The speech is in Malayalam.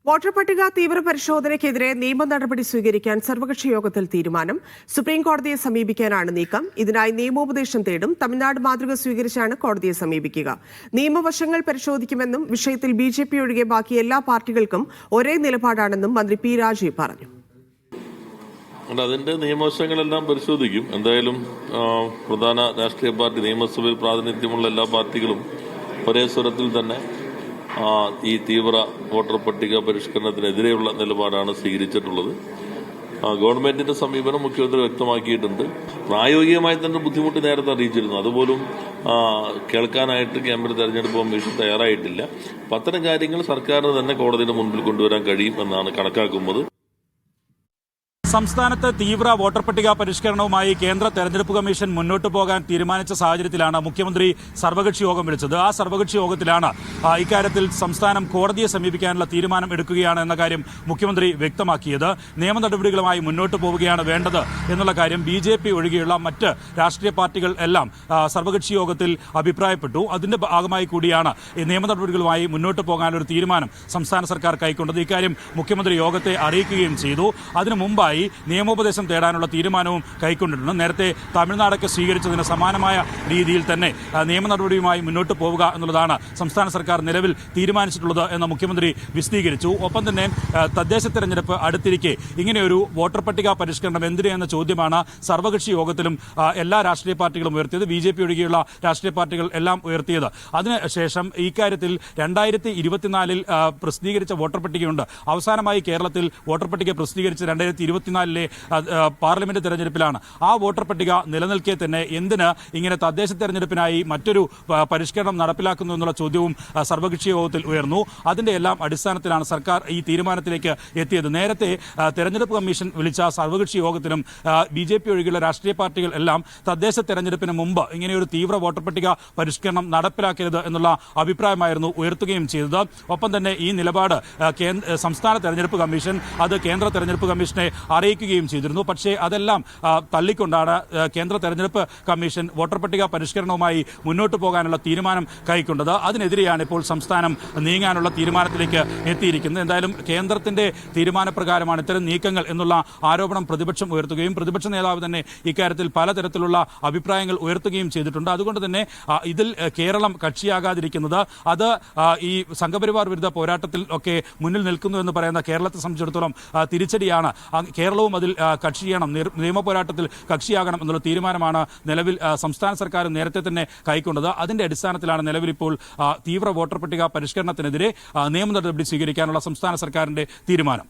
വോട്ടർ പട്ടിക തീവ്ര പരിശോധനയ്ക്കെതിരെ നിയമ നടപടി സ്വീകരിക്കാൻ സർവകക്ഷി യോഗത്തിൽ തീരുമാനം. സുപ്രീംകോടതിയെ സമീപിക്കാനാണ് നീക്കം. ഇതിനായി നിയമോപദേശം തേടും. തമിഴ്നാട് മാതൃക സ്വീകരിച്ചാണ് കോടതിയെ സമീപിക്കുക. നിയമവശങ്ങൾ പരിശോധിക്കുമെന്നും വിഷയത്തിൽ BJP ഒഴികെ ബാക്കി എല്ലാ പാർട്ടികൾക്കും ഒരേ നിലപാടാണെന്നും മന്ത്രി P. രാജീവ് പറഞ്ഞു. അതിന്റെ നിയമവശങ്ങളെല്ലാം പരിശോധിക്കും. എന്തായാലും പ്രധാന രാഷ്ട്രീയ പാർട്ടി, നിയമസഭയിൽ പ്രാതിനിധ്യമുള്ള എല്ലാ പാർട്ടികളും ഒരേ സ്വരത്തിൽ തന്നെ ഈ തീവ്ര വോട്ടർ പട്ടിക പരിഷ്കരണത്തിനെതിരെയുള്ള നിലപാടാണ് സ്വീകരിച്ചിട്ടുള്ളത്. ഗവൺമെന്റിന്റെ സമീപനം മുഖ്യമന്ത്രി വ്യക്തമാക്കിയിട്ടുണ്ട്. പ്രായോഗികമായി തന്നെ ബുദ്ധിമുട്ട് നേരത്തെ അറിയിച്ചിരുന്നു. അതുപോലും കേൾക്കാനായിട്ട് കേന്ദ്ര തെരഞ്ഞെടുപ്പ് കമ്മീഷൻ തയ്യാറായിട്ടില്ല. അത്തരം കാര്യങ്ങൾ സർക്കാരിന് തന്നെ കോടതിയുടെ മുൻപിൽ കൊണ്ടുവരാൻ കഴിയും എന്നാണ് കണക്കാക്കുന്നത്. സംസ്ഥാനത്ത് തീവ്ര വോട്ടർ പട്ടിക പരിഷ്കരണവുമായി കേന്ദ്ര തെരഞ്ഞെടുപ്പ് കമ്മീഷൻ മുന്നോട്ട് പോകാൻ തീരുമാനിച്ച സാഹചര്യത്തിലാണ് മുഖ്യമന്ത്രി സർവകക്ഷി യോഗം വിളിച്ചത്. ആ സർവകക്ഷി യോഗത്തിലാണ് ഇക്കാര്യത്തിൽ സംസ്ഥാനം കോടതിയെ സമീപിക്കാനുള്ള തീരുമാനം എടുക്കുകയാണ് എന്ന കാര്യം മുഖ്യമന്ത്രി വ്യക്തമാക്കിയത്. നിയമ നടപടികളുമായി മുന്നോട്ട് പോവുകയാണ് വേണ്ടത് എന്നുള്ള കാര്യം BJP ഒഴികെയുള്ള മറ്റ് രാഷ്ട്രീയ പാർട്ടികൾ എല്ലാം സർവകക്ഷി യോഗത്തിൽ അഭിപ്രായപ്പെട്ടു. അതിന്റെ ഭാഗമായി കൂടിയാണ് നിയമ നടപടികളുമായി മുന്നോട്ട് പോകാനൊരു തീരുമാനം സംസ്ഥാന സർക്കാർ കൈക്കൊണ്ടത്. ഇക്കാര്യം മുഖ്യമന്ത്രി യോഗത്തെ അറിയിക്കുകയും ചെയ്തു. അതിനു മുമ്പായി നിയമോപദേശം തേടാനുള്ള തീരുമാനവും കൈക്കൊണ്ടിട്ടുണ്ട്. നേരത്തെ തമിഴ്നാടൊക്കെ സ്വീകരിച്ചതിന് സമാനമായ രീതിയിൽ തന്നെ നിയമ നടപടിയുമായി മുന്നോട്ട് പോവുക എന്നുള്ളതാണ് സംസ്ഥാന സർക്കാർ നിലവിൽ തീരുമാനിച്ചിട്ടുള്ളത് എന്ന് മുഖ്യമന്ത്രി വിശദീകരിച്ചു. ഒപ്പം തന്നെ തദ്ദേശ തെരഞ്ഞെടുപ്പ് അടുത്തിരിക്കെ ഇങ്ങനെയൊരു വോട്ടർ പട്ടിക പരിഷ്കരണം എന്തിന് എന്ന ചോദ്യമാണ് സർവകക്ഷി യോഗത്തിലും എല്ലാ രാഷ്ട്രീയ പാർട്ടികളും ഉയർത്തിയത്. BJP ഒഴികെയുള്ള രാഷ്ട്രീയ പാർട്ടികൾ എല്ലാം ഉയർത്തിയത്. അതിനുശേഷം ഇക്കാര്യത്തിൽ 2024 പ്രസിദ്ധീകരിച്ച വോട്ടർ പട്ടികയുണ്ട്. അവസാനമായി കേരളത്തിൽ വോട്ടർ പട്ടിക പ്രസിദ്ധീകരിച്ച 2024 പാർലമെന്റ് തെരഞ്ഞെടുപ്പിലാണ്. ആ വോട്ടർ പട്ടിക നിലനിൽക്കെ തന്നെ എന്തിന് ഇങ്ങനെ തദ്ദേശ തെരഞ്ഞെടുപ്പിനായി മറ്റൊരു പരിഷ്കരണം നടപ്പിലാക്കുന്നു എന്നുള്ള ചോദ്യവും സർവകക്ഷി യോഗത്തിൽ ഉയർന്നു. അതിന്റെ എല്ലാം അടിസ്ഥാനത്തിലാണ് സർക്കാർ ഈ തീരുമാനത്തിലേക്ക് എത്തിയത്. നേരത്തെ തെരഞ്ഞെടുപ്പ് കമ്മീഷൻ വിളിച്ച സർവകക്ഷി യോഗത്തിലും BJP ഒഴികെയുള്ള രാഷ്ട്രീയ പാർട്ടികൾ എല്ലാം തദ്ദേശ തെരഞ്ഞെടുപ്പിന് മുമ്പ് ഇങ്ങനെയൊരു തീവ്ര വോട്ടർ പട്ടിക പരിഷ്കരണം നടപ്പിലാക്കരുത് എന്നുള്ള അഭിപ്രായമായിരുന്നു ഉയർത്തുകയും ചെയ്തത്. ഒപ്പം തന്നെ ഈ നിലപാട് സംസ്ഥാന തെരഞ്ഞെടുപ്പ് കമ്മീഷൻ അത് കേന്ദ്ര തെരഞ്ഞെടുപ്പ് കമ്മീഷനെ അറിയിക്കുകയും ചെയ്തിരുന്നു. പക്ഷേ അതെല്ലാം തള്ളിക്കൊണ്ടാണ് കേന്ദ്ര തെരഞ്ഞെടുപ്പ് കമ്മീഷൻ വോട്ടർ പട്ടിക പരിഷ്കരണവുമായി മുന്നോട്ട് പോകാനുള്ള തീരുമാനം കൈക്കൊണ്ടത്. അതിനെതിരെയാണ് ഇപ്പോൾ സംസ്ഥാനം നീങ്ങാനുള്ള തീരുമാനത്തിലേക്ക് എത്തിയിരിക്കുന്നത്. എന്തായാലും കേന്ദ്രത്തിന്റെ തീരുമാനപ്രകാരമാണ് ഇത്തരം നീക്കങ്ങൾ എന്നുള്ള ആരോപണം പ്രതിപക്ഷം ഉയർത്തുകയും പ്രതിപക്ഷ നേതാവ് തന്നെ ഇക്കാര്യത്തിൽ പലതരത്തിലുള്ള അഭിപ്രായങ്ങൾ ഉയർത്തുകയും ചെയ്തിട്ടുണ്ട്. അതുകൊണ്ട് തന്നെ ഇതിൽ കേരളം കക്ഷിയാകാതിരിക്കുന്നത് അത് ഈ സംഘപരിവാർ വിരുദ്ധ പോരാട്ടത്തിൽ ഒക്കെ മുന്നിൽ നിൽക്കുന്നു എന്ന് പറയുന്ന കേരളത്തെ സംബന്ധിച്ചിടത്തോളം തിരിച്ചടിയാണ്. കേരളവും അതിൽ കക്ഷി ചെയ്യണം, നിയമ പോരാട്ടത്തിൽ കക്ഷിയാകണം എന്നുള്ള തീരുമാനമാണ് നിലവിൽ സംസ്ഥാന സർക്കാർ നേരത്തെ തന്നെ കൈക്കൊണ്ടത്. അതിന്റെ അടിസ്ഥാനത്തിലാണ് നിലവിൽ ഇപ്പോൾ തീവ്ര വോട്ടർ പട്ടിക പരിഷ്കരണത്തിനെതിരെ നിയമ നടപടി സ്വീകരിക്കാനുള്ള സംസ്ഥാന സർക്കാരിന്റെ തീരുമാനം.